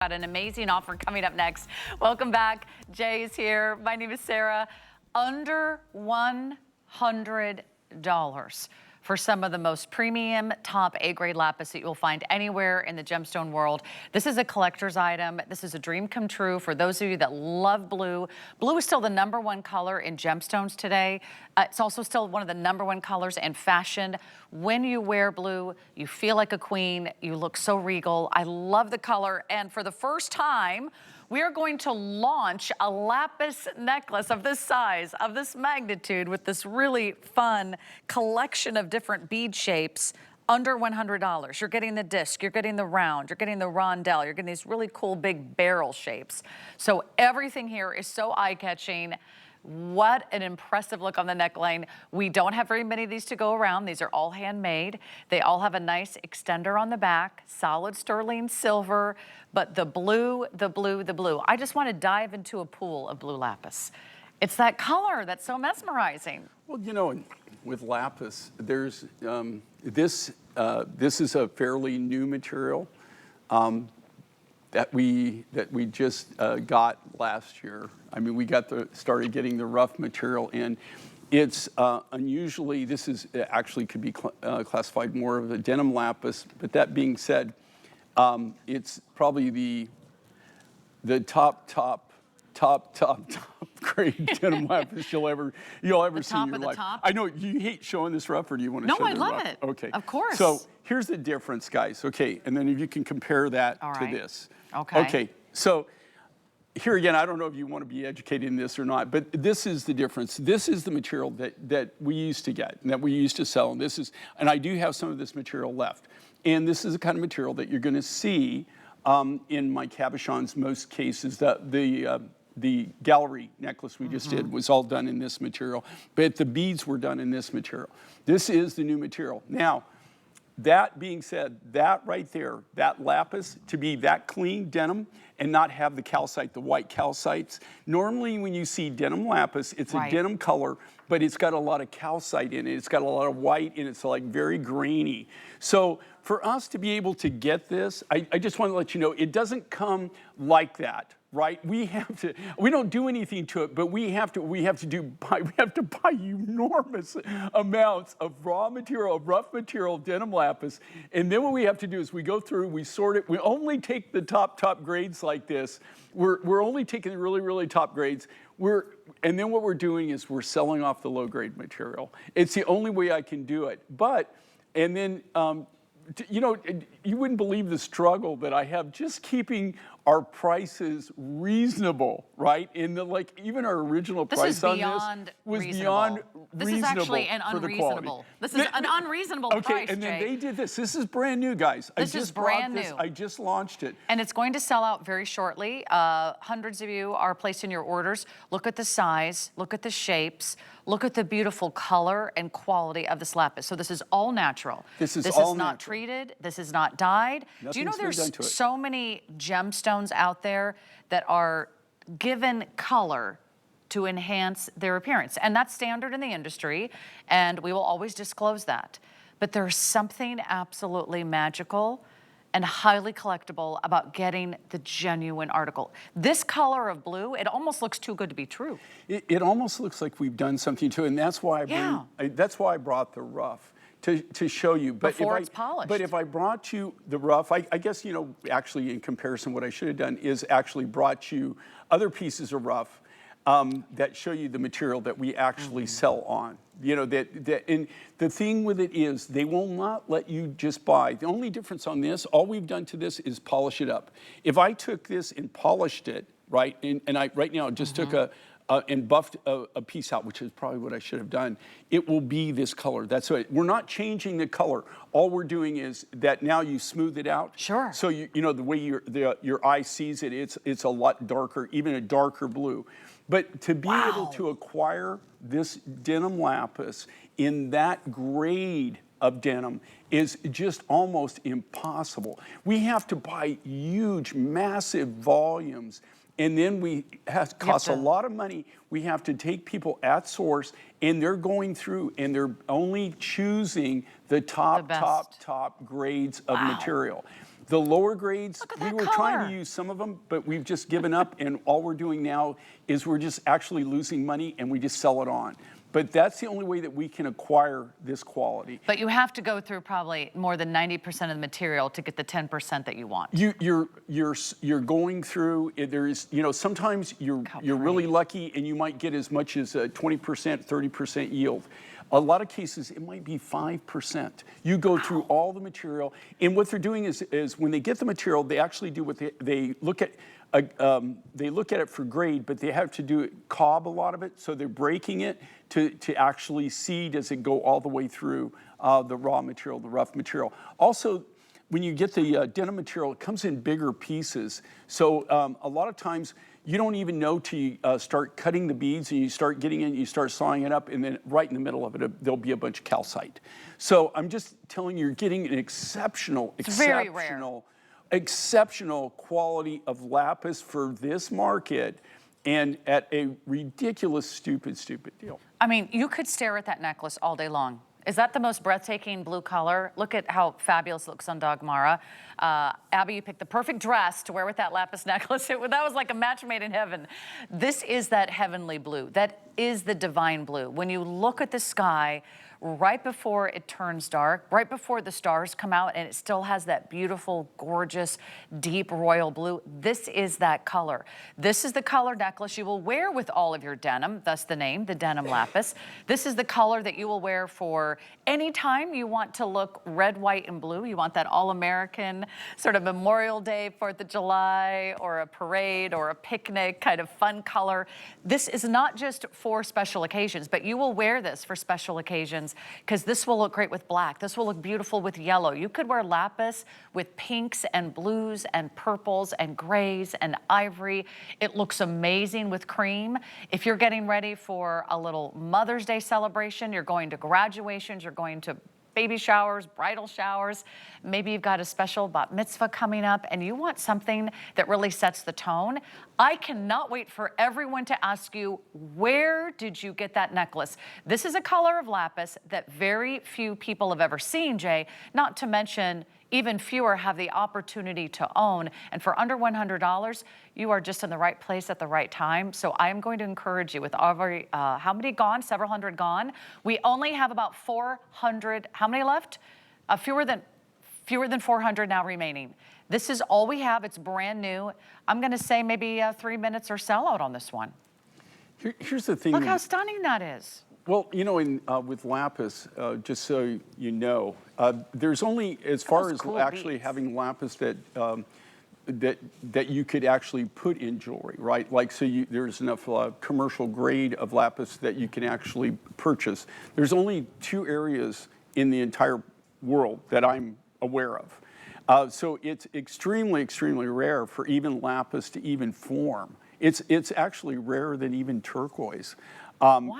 Got an amazing offer coming up next. Welcome back. Jay is here. My name is Sarah. Under $100 for some of the most premium top A-grade lapis that you'll find anywhere in the gemstone world. This is a collector's item. This is a dream come true for those of you that love blue. Blue is still the #1 color in gemstones today. It's also still one of the #1 colors in fashion. When you wear blue, you feel like a queen. You look so regal. I love the color. And for the first time, we are going to launch a lapis necklace of this size, of this magnitude, with this really fun collection of different bead shapes under $100. You're getting the disc, you're getting the round, you're getting the rondelle, you're getting these really cool big barrel shapes. So everything here is so eye-catching. What an impressive look on the neckline. We don't have very many of these to go around. These are all handmade. They all have a nice extender on the back, solid sterling silver, but the blue, the blue, the blue. I just want to dive into a pool of blue lapis. It's that color that's so mesmerizing. Well, you know, with lapis, there's this is a fairly new material that we just got last year. I mean, we started getting the rough material in. It's unusually, this is actually could be classified more of a denim lapis, but that being said, it's probably the top grade denim lapis you'll ever see in your life. Top? I know you hate showing this rough, or do you want to show No, I the love rough? it. Okay. Of course. So here's the difference, guys. Okay, and then if you can compare that to this. Okay. Okay, so here again, I don't know if you want to be educated in this or not, but this is the difference. This is the material that we used to get and that we used to sell, and I do have some of this material left. And this is the kind of material that you're going to see in my cabochons. Most cases, the gallery necklace we just did was all done in this material, but the beads were done in this material. This is the new material. Now, that being said, that right there, that lapis, to be that clean denim and not have the calcite, the white calcites. Normally when you see denim lapis, it's a denim color, but it's got a lot of calcite in it. It's got a lot of white and it's like very grainy. So for us to be able to get this, I just want to let you know, it doesn't come like that. Right? We don't do anything to it, but we have to buy enormous amounts of raw material, of rough material, denim lapis. And then what we have to do is we go through, we sort it. We only take the top grades like this. We're only taking the really top grades. And then what we're doing is we're selling off the low grade material. It's the only way I can do it. And then, you know, you wouldn't believe the struggle that I have just keeping our prices reasonable, right? In like even our original price on this was beyond reasonable. This is actually an unreasonable. This is an unreasonable price, Okay, and then they did this. This is brand new, guys. This is brand new. I just launched it. And it's going to sell out very shortly. Hundreds of you are placing your orders. Look at the size, look at the shapes, look at the beautiful color and quality of this lapis. So this is all natural. This is not treated. This is not dyed. Do you know there's so many gemstones out there that are given color to enhance their appearance? And that's standard in the industry, and we will always disclose that. But there's something absolutely magical and highly collectible about getting the genuine article. This color of blue, it almost looks too good to be true. It almost looks like we've done something to it, and that's why that's why I brought the rough. To show you, but before it's polished. But if I brought you the rough, I guess, you know, actually in comparison, what I should have done is actually brought you other pieces of rough that show you the material that we actually sell on. You know, and the thing with it is they will not let you just buy. The only difference on this, all we've done to this is polish it up. If I took this and polished it, right, and I right now just took and buffed a piece out, which is probably what I should have done, it will be this color. That's right. We're not changing the color. All we're doing is that now you smooth it out. Sure. So you know the way your eye sees it, it's a lot darker, even a darker blue. But to be able to acquire this denim lapis in that grade of denim is just almost impossible. We have to buy huge, massive volumes. And then costs a lot of money. We have to take people at source, and they're going through, and they're only choosing the top grades of material. The lower grades, Look at we that were trying color. to use some of them, but we've just given up, and all we're doing now is we're just actually losing money, and we just sell it on. But that's the only way that we can acquire this quality. But you have to go through probably more than 90% of the material to get the 10% that you want. You're going through. There's, you know, sometimes you're really lucky, and you might get as much as 20%, 30% yield. A lot of cases, it might be 5%. You go through all the material, and what they're doing is when they get the material, they actually do what they look at. They look at it for grade, but they have to do it cob a lot of it, so they're breaking it to actually see, does it go all the way through the raw material, the rough material. Also, when you get the denim material, it comes in bigger pieces. So a lot of times, you don't even know till you start cutting the beads, and you start getting in, you start sawing it up, and then right in the middle of it, there'll be a bunch of calcite. So I'm just telling you, you're getting an exceptional quality of lapis for this market, and at a ridiculous, stupid deal. I mean, you could stare at that necklace all day long. Is that the most breathtaking blue color? Look at how fabulous it looks on Dagmara. Abby, you picked the perfect dress to wear with that lapis necklace. That was like a match made in heaven. This is that heavenly blue. That is the divine blue. When you look at the sky, right before it turns dark, right before the stars come out, and it still has that beautiful, gorgeous, deep royal blue. This is that color. This is the color necklace you will wear with all of your denim, thus the name, the denim lapis. This is the color that you will wear for any time you want to look red, white, and blue. You want that all-American sort of Memorial Day, 4th of July, or a parade, or a picnic kind of fun color. This is not just for special occasions, but you will wear this for special occasions, because this will look great with black. This will look beautiful with yellow. You could wear lapis with pinks and blues and purples and grays and ivory. It looks amazing with cream. If you're getting ready for a little Mother's Day celebration, you're going to graduations, you're going to baby showers, bridal showers, maybe you've got a special bat mitzvah coming up, and you want something that really sets the tone. I cannot wait for everyone to ask you, where did you get that necklace? This is a color of lapis that very few people have ever seen, Jay, not to mention even fewer have the opportunity to own. And for under $100, you are just in the right place at the right time. So I am going to encourage you with every, how many gone? Several hundred gone. We only have about 400, how many left? Fewer than 400 now remaining. This is all we have. It's brand new. I'm going to say maybe 3 minutes or sellout on this one. Here's the thing. Look how stunning that is. Well, you know, with lapis, just so you know, there's only, as far as cool actually beads. having lapis that you could actually put in jewelry, right? Like, so there's enough commercial grade of lapis that you can actually purchase. There's only 2 areas in the entire world that I'm aware of. So it's extremely, extremely rare for even lapis to even form. It's actually rarer than even turquoise.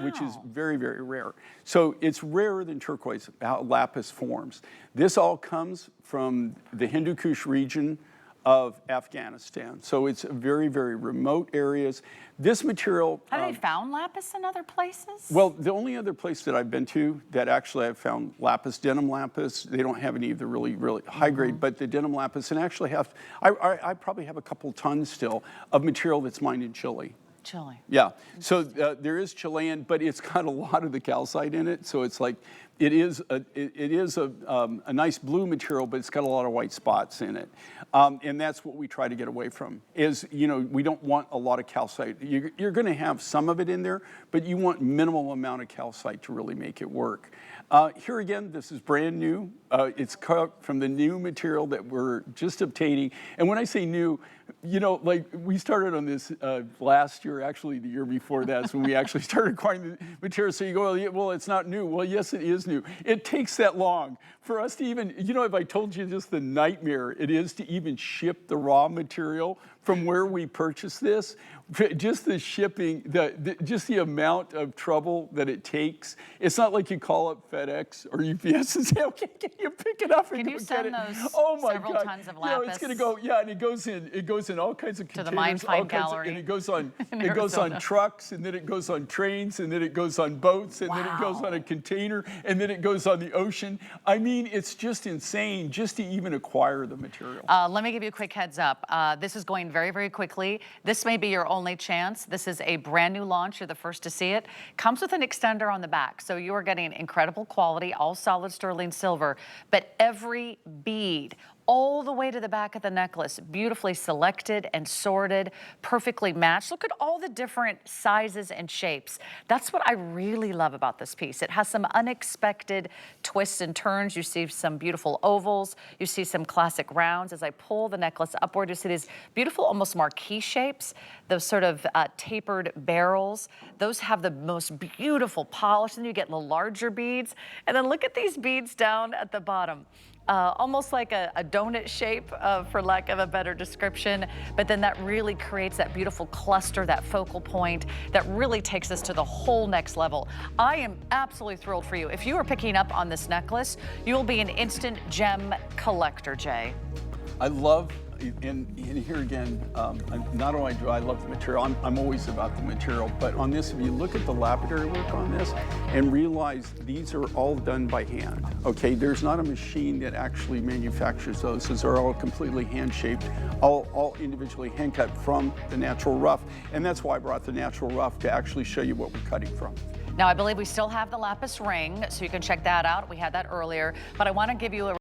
Which is very, very rare. So it's rarer than turquoise, how lapis forms. This all comes from the Hindu Kush region of Afghanistan. So it's very, very remote areas. This material... Have they found lapis in other places? Well, the only other place that I've been to that actually I've found lapis, denim lapis, they don't have any of the really, really high grade, but the denim lapis, and actually I probably have a couple tons still of material that's mined in Chile. Chile. Yeah, so there is Chilean, but it's got a lot of the calcite in it. So it's like, it is a nice blue material, but it's got a lot of white spots in it. And that's what we try to get away from, is, you know, we don't want a lot of calcite. You're gonna have some of it in there, but you want minimal amount of calcite to really make it work. Here again, this is brand new. It's cut from the new material that we're just obtaining. And when I say new, you know, like we started on this last year, actually the year before that's when we actually started acquiring the material. So you go, well, it's not new. Well, yes, it is new. It takes that long for us to even, you know, if I told you just the nightmare it is to even ship the raw material from where we purchase this, just the shipping, just the amount of trouble that it takes. It's not like you call up FedEx or UPS and say, okay, can you pick it up and can go you get send it? those Oh my several God. tons of You know, lapis? it's gonna go, yeah, and it goes in in all kinds of To the containers, Mine Find all kinds Gallery and it goes on in it goes on Arizona. trucks, and then it goes on trains, and then it goes on boats, and then it goes on a container, and then it goes on the ocean. I mean, it's just insane just to even acquire the material. Let me give you a quick heads up. This is going very, very quickly. This may be your only chance. This is a brand new launch. You're the first to see it. Comes with an extender on the back. So you are getting incredible quality, all solid sterling silver, but every bead, all the way to the back of the necklace, beautifully selected and sorted, perfectly matched. Look at all the different sizes and shapes. That's what I really love about this piece. It has some unexpected twists and turns. You see some beautiful ovals. You see some classic rounds. As I pull the necklace upward, you see these beautiful, almost marquee shapes, those sort of tapered barrels. Those have the most beautiful polish. And you get the larger beads. And then look at these beads down at the bottom. Almost like a donut shape, for lack of a better description, but then that really creates that beautiful cluster, that focal point that really takes us to the whole next level. I am absolutely thrilled for you. If you are picking up on this necklace, you will be an instant gem collector, Jay. I love, and here again, not only do I love the material, I'm always about the material, but on this, if you look at the lapidary work on this and realize these are all done by hand, okay? There's not a machine that actually manufactures those. Those are all completely hand-shaped, all individually hand-cut from the natural rough, and that's why I brought the natural rough to actually show you what we're cutting from. Now, I believe we still have the lapis ring, so you can check that out. We had that earlier, but I want to give you a